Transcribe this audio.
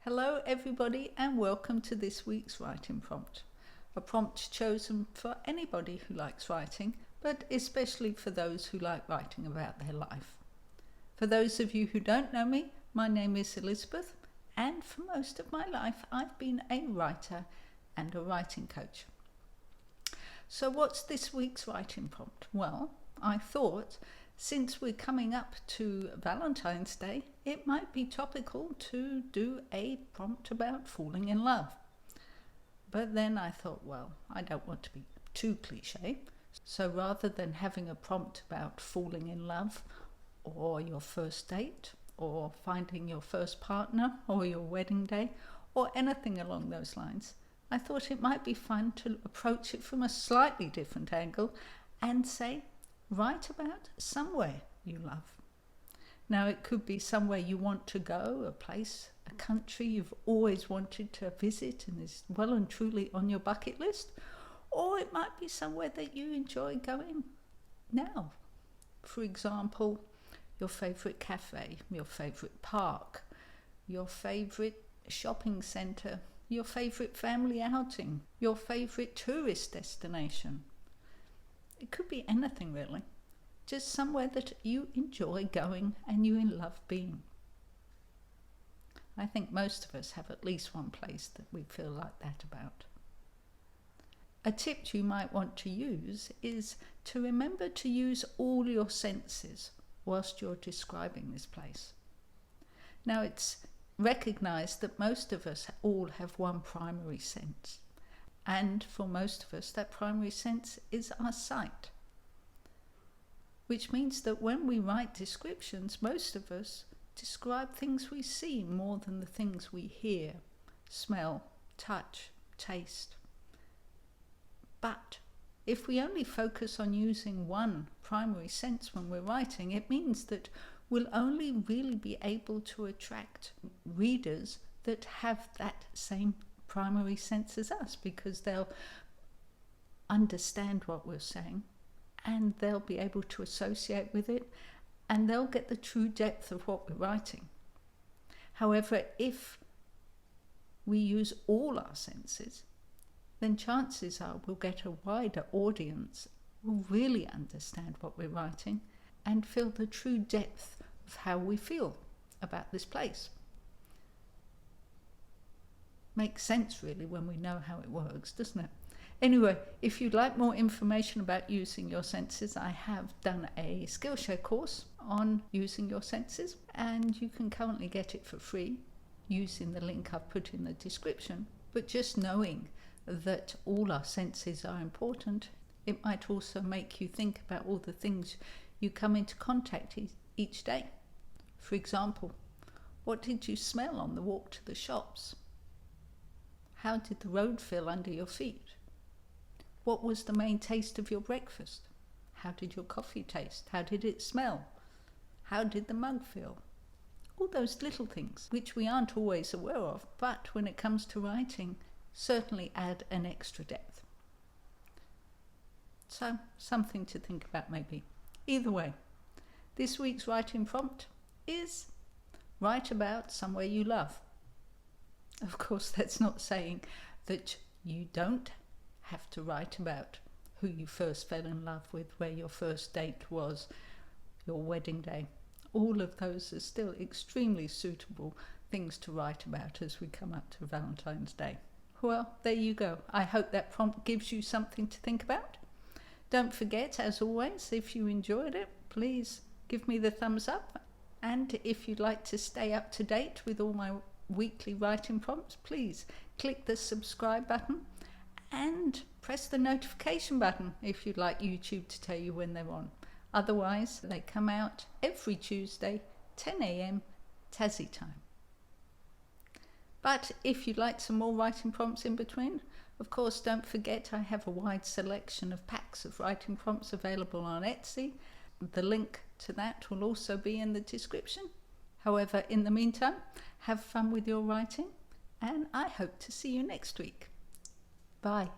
Hello everybody and welcome to this week's writing prompt. A prompt chosen for anybody who likes writing, but especially for those who like writing about their life. For those of you who don't know me, my name is Elizabeth, and for most of my life I've been a writer and a writing coach. So what's this week's writing prompt? Well, I thought since we're coming up to Valentine's Day, it might be topical to do a prompt about falling in love. But then I thought, well, I don't want to be too cliche. So rather than having a prompt about falling in love or your first date or finding your first partner or your wedding day or anything along those lines, I thought it might be fun to approach it from a slightly different angle and say, write about somewhere you love. Now, it could be somewhere you want to go, a place, a country you've always wanted to visit and is well and truly on your bucket list, or it might be somewhere that you enjoy going now. For example, your favourite cafe, your favourite park, your favourite shopping centre, your favourite family outing, your favourite tourist destination. It could be anything really, just somewhere that you enjoy going and you love being. I think most of us have at least one place that we feel like that about. A tip you might want to use is to remember to use all your senses whilst you're describing this place. Now, it's recognised that most of us all have one primary sense. And for most of us, that primary sense is our sight. Which means that when we write descriptions, most of us describe things we see more than the things we hear, smell, touch, taste. But if we only focus on using one primary sense when we're writing, it means that we'll only really be able to attract readers that have that same primary sense as us, because they'll understand what we're saying and they'll be able to associate with it and they'll get the true depth of what we're writing. However, if we use all our senses, then chances are we'll get a wider audience, will really understand what we're writing and feel the true depth of how we feel about this place. Makes sense really when we know how it works, doesn't it? Anyway, if you'd like more information about using your senses, I have done a Skillshare course on using your senses, and you can currently get it for free using the link I've put in the description. But just knowing that all our senses are important, it might also make you think about all the things you come into contact each day. For example, what did you smell on the walk to the shops? How did the road feel under your feet? What was the main taste of your breakfast? How did your coffee taste? How did it smell? How did the mug feel? All those little things which we aren't always aware of, but when it comes to writing, certainly add an extra depth. So, something to think about maybe. Either way, this week's writing prompt is write about somewhere you love. Of course, that's not saying that you don't have to write about who you first fell in love with, where your first date was, your wedding day. All of those are still extremely suitable things to write about as we come up to Valentine's Day. Well, there you go. I hope that prompt gives you something to think about. Don't forget, as always, if you enjoyed it, please give me the thumbs up. And if you'd like to stay up to date with all my weekly writing prompts, please click the subscribe button and press the notification button if you'd like YouTube to tell you when they're on. Otherwise, they come out every Tuesday, 10 a.m. Tassie time. But if you'd like some more writing prompts in between, of course, don't forget I have a wide selection of packs of writing prompts available on Etsy. The link to that will also be in the description. However, in the meantime, have fun with your writing, and I hope to see you next week. Bye.